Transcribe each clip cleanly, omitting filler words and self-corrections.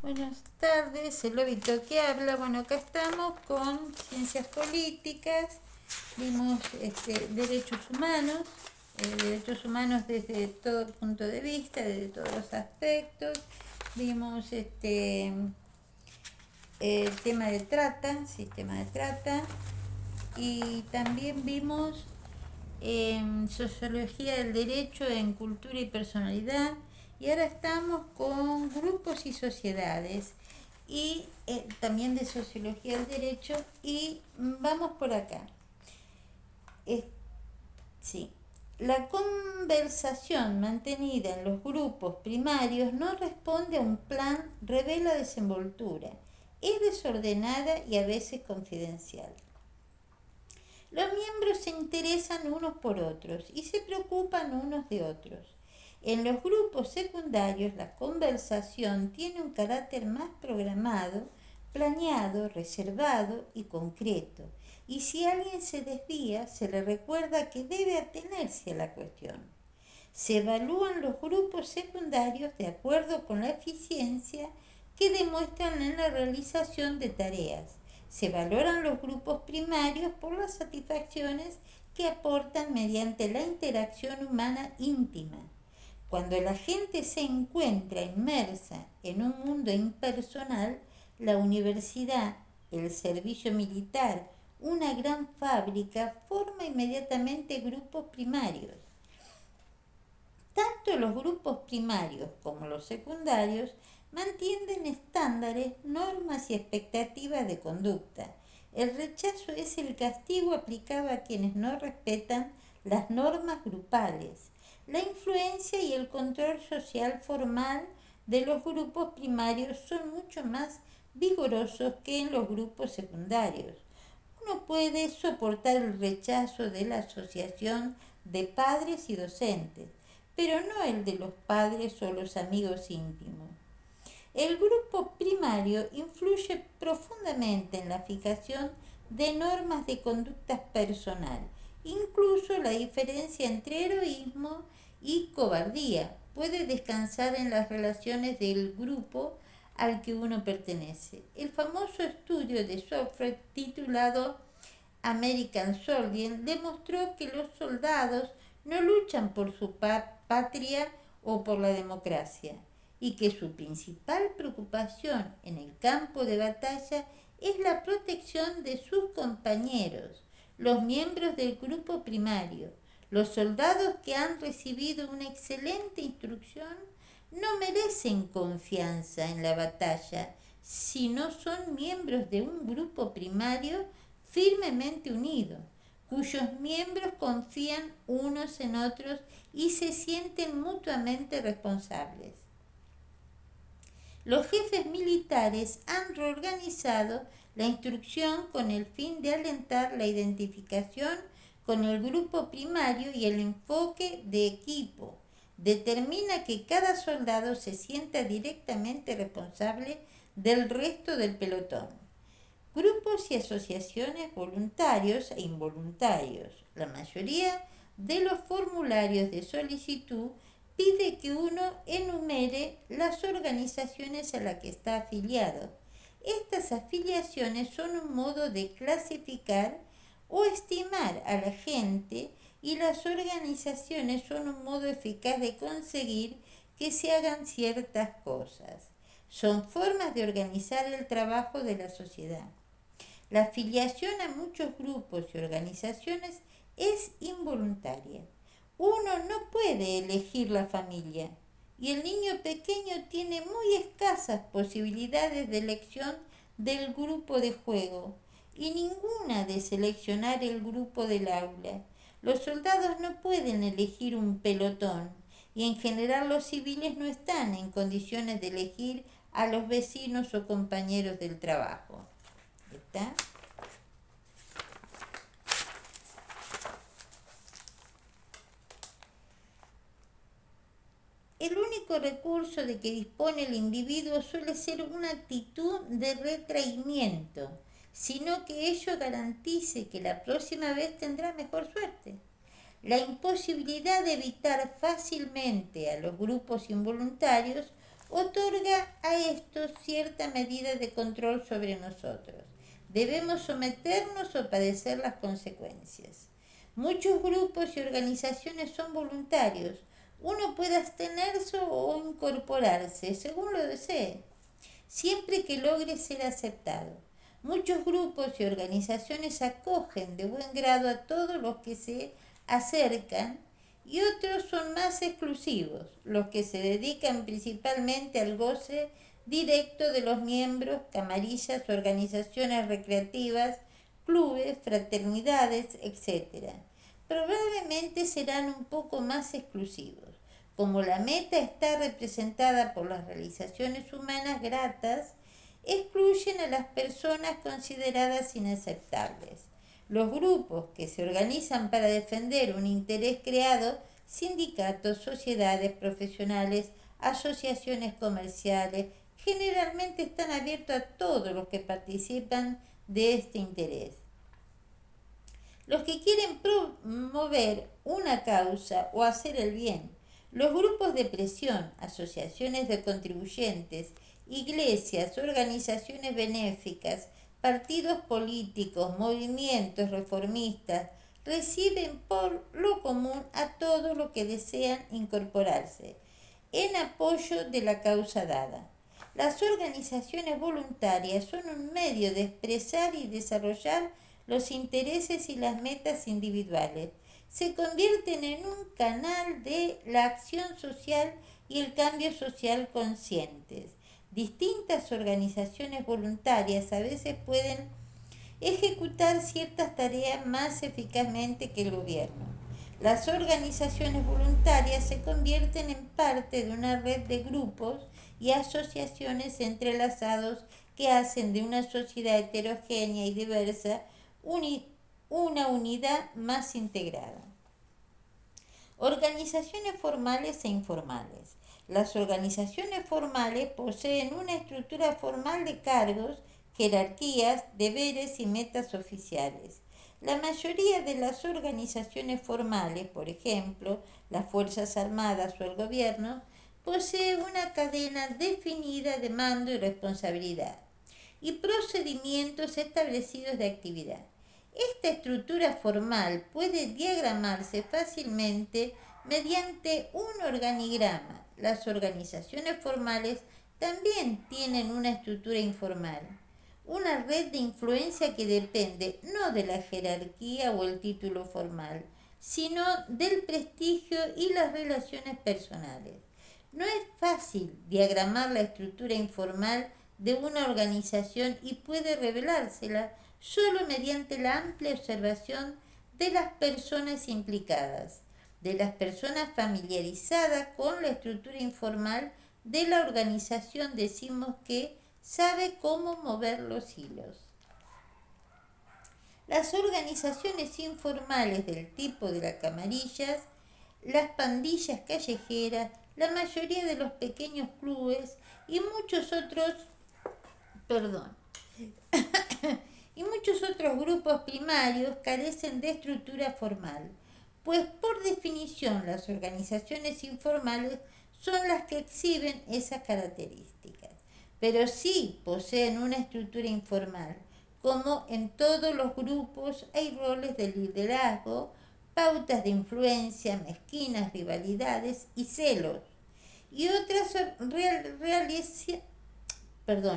Buenas tardes, el Lobito que habla. Bueno, acá estamos con ciencias políticas, vimos derechos humanos desde todo punto de vista, desde todos los aspectos, vimos tema de trata, sistema de trata, y también vimos sociología del derecho en cultura y personalidad, y ahora estamos con grupos y sociedades y también de sociología del derecho, y vamos por acá. Es, sí. La conversación mantenida en los grupos primarios no responde a un plan, revela desenvoltura, es desordenada y a veces confidencial. Los miembros se interesan unos por otros y se preocupan unos de otros. En los grupos secundarios la conversación tiene un carácter más programado, planeado, reservado y concreto. Y si alguien se desvía, se le recuerda que debe atenerse a la cuestión. Se evalúan los grupos secundarios de acuerdo con la eficiencia que demuestran en la realización de tareas. Se valoran los grupos primarios por las satisfacciones que aportan mediante la interacción humana íntima. Cuando la gente se encuentra inmersa en un mundo impersonal, la universidad, el servicio militar, una gran fábrica, forma inmediatamente grupos primarios. Tanto los grupos primarios como los secundarios mantienen estándares, normas y expectativas de conducta. El rechazo es el castigo aplicado a quienes no respetan las normas grupales. La influencia y el control social formal de los grupos primarios son mucho más vigorosos que en los grupos secundarios. Uno puede soportar el rechazo de la asociación de padres y docentes, pero no el de los padres o los amigos íntimos. El grupo primario influye profundamente en la fijación de normas de conducta personal. Incluso la diferencia entre heroísmo y cobardía puede descansar en las relaciones del grupo al que uno pertenece. El famoso estudio de Software titulado American Soldier demostró que los soldados no luchan por su patria o por la democracia, y que su principal preocupación en el campo de batalla es la protección de sus compañeros, los miembros del grupo primario. Los soldados que han recibido una excelente instrucción no merecen confianza en la batalla si no son miembros de un grupo primario firmemente unido, cuyos miembros confían unos en otros y se sienten mutuamente responsables. Los jefes militares han reorganizado la instrucción con el fin de alentar la identificación con el grupo primario y el enfoque de equipo. Determina que cada soldado se sienta directamente responsable del resto del pelotón. Grupos y asociaciones voluntarios e involuntarios. La mayoría de los formularios de solicitud pide que uno enumere las organizaciones a las que está afiliado. Estas afiliaciones son un modo de clasificar o estimar a la gente, y las organizaciones son un modo eficaz de conseguir que se hagan ciertas cosas. Son formas de organizar el trabajo de la sociedad. La afiliación a muchos grupos y organizaciones es involuntaria. Uno no puede elegir la familia, y el niño pequeño tiene muy escasas posibilidades de elección del grupo de juego y ninguna de seleccionar el grupo del aula. Los soldados no pueden elegir un pelotón, y en general los civiles no están en condiciones de elegir a los vecinos o compañeros del trabajo. ¿Está? El único recurso de que dispone el individuo suele ser una actitud de retraimiento, sino que ello garantice que la próxima vez tendrá mejor suerte. La imposibilidad de evitar fácilmente a los grupos involuntarios otorga a estos cierta medida de control sobre nosotros. Debemos someternos o padecer las consecuencias. Muchos grupos y organizaciones son voluntarios. Uno puede abstenerse o incorporarse, según lo desee, siempre que logre ser aceptado. Muchos grupos y organizaciones acogen de buen grado a todos los que se acercan y otros son más exclusivos, los que se dedican principalmente al goce directo de los miembros, camarillas, organizaciones recreativas, clubes, fraternidades, etc. Probablemente serán un poco más exclusivos. Como la meta está representada por las realizaciones humanas gratas, excluyen a las personas consideradas inaceptables. Los grupos que se organizan para defender un interés creado, sindicatos, sociedades profesionales, asociaciones comerciales, generalmente están abiertos a todos los que participan de este interés. Los que quieren promover una causa o hacer el bien. Los grupos de presión, asociaciones de contribuyentes, iglesias, organizaciones benéficas, partidos políticos, movimientos reformistas, reciben por lo común a todos los que desean incorporarse en apoyo de la causa dada. Las organizaciones voluntarias son un medio de expresar y desarrollar los intereses y las metas individuales. Se convierten en un canal de la acción social y el cambio social conscientes. Distintas organizaciones voluntarias a veces pueden ejecutar ciertas tareas más eficazmente que el gobierno. Las organizaciones voluntarias se convierten en parte de una red de grupos y asociaciones entrelazados que hacen de una sociedad heterogénea y diversa una unidad más integrada. Organizaciones formales e informales. Las organizaciones formales poseen una estructura formal de cargos, jerarquías, deberes y metas oficiales. La mayoría de las organizaciones formales, por ejemplo, las Fuerzas Armadas o el gobierno, posee una cadena definida de mando y responsabilidad y procedimientos establecidos de actividad. Esta estructura formal puede diagramarse fácilmente mediante un organigrama. Las organizaciones formales también tienen una estructura informal, una red de influencia que depende no de la jerarquía o el título formal, sino del prestigio y las relaciones personales. No es fácil diagramar la estructura informal de una organización y puede revelársela solo mediante la amplia observación de las personas implicadas, de las personas familiarizadas con la estructura informal de la organización. Decimos que sabe cómo mover los hilos. Las organizaciones informales del tipo de las camarillas, las pandillas callejeras, la mayoría de los pequeños clubes y muchos otros, y muchos otros grupos primarios carecen de estructura formal, pues por definición las organizaciones informales son las que exhiben esas características, pero sí poseen una estructura informal. Como en todos los grupos hay roles de liderazgo, pautas de influencia, mezquinas rivalidades y celos, y otras,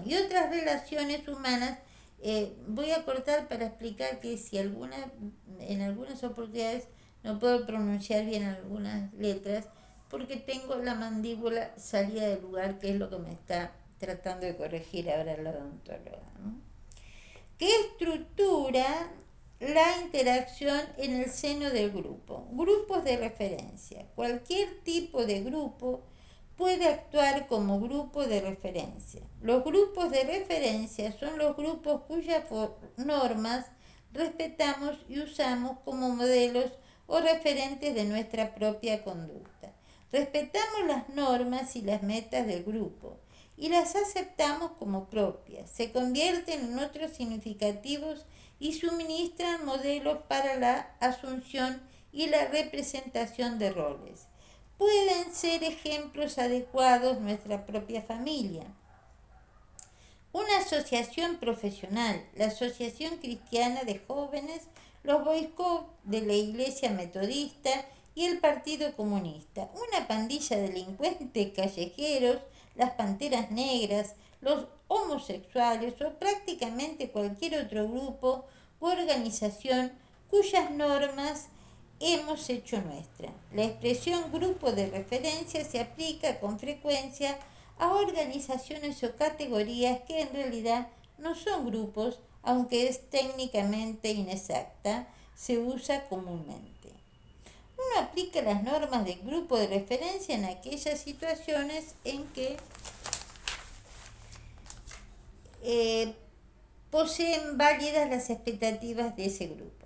y otras relaciones humanas. Voy a cortar para explicar que si en algunas oportunidades no puedo pronunciar bien algunas letras porque tengo la mandíbula salida del lugar, que es lo que me está tratando de corregir ahora la odontóloga, ¿no? ¿Qué estructura la interacción en el seno del grupo? Grupos de referencia. Cualquier tipo de grupo puede actuar como grupo de referencia. Los grupos de referencia son los grupos cuyas normas respetamos y usamos como modelos o referentes de nuestra propia conducta. Respetamos las normas y las metas del grupo y las aceptamos como propias. Se convierten en otros significativos y suministran modelos para la asunción y la representación de roles. pueden ser ejemplos adecuados nuestra propia familia. Una asociación profesional, la Asociación Cristiana de Jóvenes, los Boy Scouts de la Iglesia Metodista y el Partido Comunista, una pandilla de delincuentes callejeros, las Panteras Negras, los homosexuales o prácticamente cualquier otro grupo u organización cuyas normas hemos hecho nuestra. La expresión grupo de referencia se aplica con frecuencia a organizaciones o categorías que en realidad no son grupos, aunque es técnicamente inexacta, se usa comúnmente. Uno aplica las normas del grupo de referencia en aquellas situaciones en que poseen válidas las expectativas de ese grupo.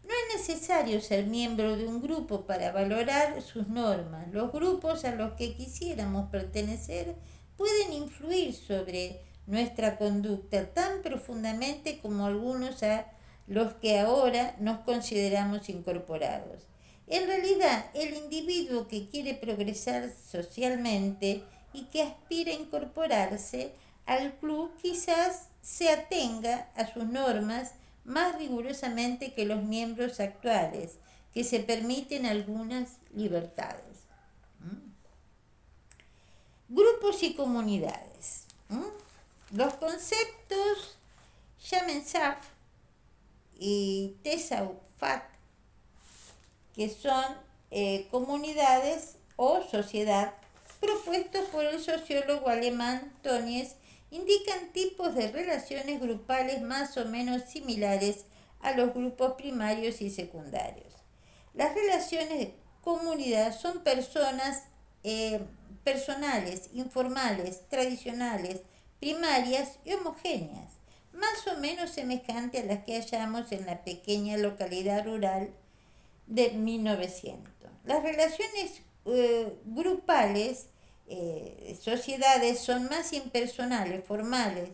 No es necesario ser miembro de un grupo para valorar sus normas. Los grupos a los que quisiéramos pertenecer pueden influir sobre nuestra conducta tan profundamente como algunos a los que ahora nos consideramos incorporados. En realidad, el individuo que quiere progresar socialmente y que aspira a incorporarse al club quizás se atenga a sus normas más rigurosamente que los miembros actuales, que se permiten algunas libertades. Grupos y comunidades. Los conceptos Yamensaf y Tesaufat, que son comunidades o sociedad, propuestos por el sociólogo alemán Tönnies, indican tipos de relaciones grupales más o menos similares a los grupos primarios y secundarios. Las relaciones de comunidad son personales, informales, tradicionales, primarias y homogéneas, más o menos semejantes a las que hallamos en la pequeña localidad rural de 1900. Las relaciones grupales, sociedades, son más impersonales, formales,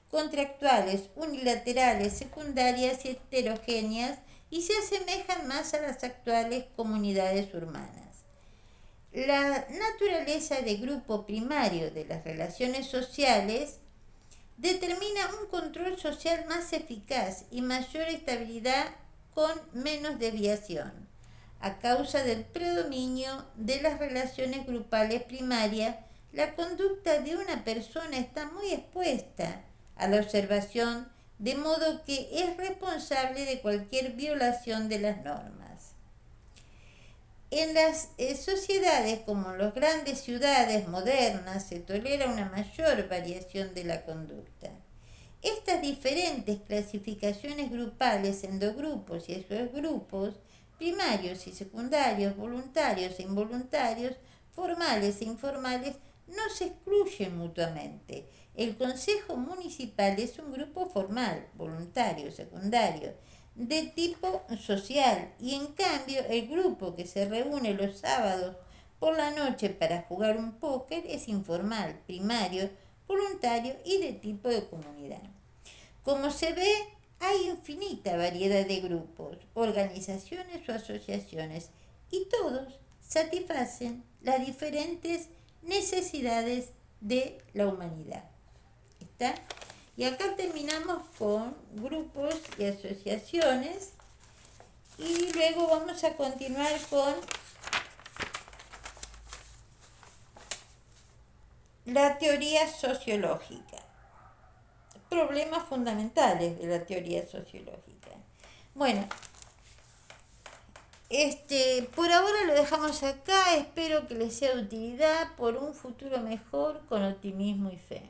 contractuales, unilaterales, secundarias y heterogéneas y se asemejan más a las actuales comunidades urbanas. La naturaleza de grupo primario de las relaciones sociales determina un control social más eficaz y mayor estabilidad con menos desviación. A causa del predominio de las relaciones grupales primarias, la conducta de una persona está muy expuesta a la observación, de modo que es responsable de cualquier violación de las normas. En las sociedades como en las grandes ciudades modernas se tolera una mayor variación de la conducta. Estas diferentes clasificaciones grupales en dos grupos y esos grupos, primarios y secundarios, voluntarios e involuntarios, formales e informales, no se excluyen mutuamente. El Consejo Municipal es un grupo formal, voluntario, secundario, de tipo social, y en cambio el grupo que se reúne los sábados por la noche para jugar un póker es informal, primario, voluntario y de tipo de comunidad. Como se ve, hay infinita variedad de grupos, organizaciones o asociaciones y todos satisfacen las diferentes necesidades de la humanidad. ¿Está? Y acá terminamos con grupos y asociaciones y luego vamos a continuar con la teoría sociológica. Problemas fundamentales de la teoría sociológica. Bueno, por ahora lo dejamos acá. Espero que les sea de utilidad por un futuro mejor con optimismo y fe.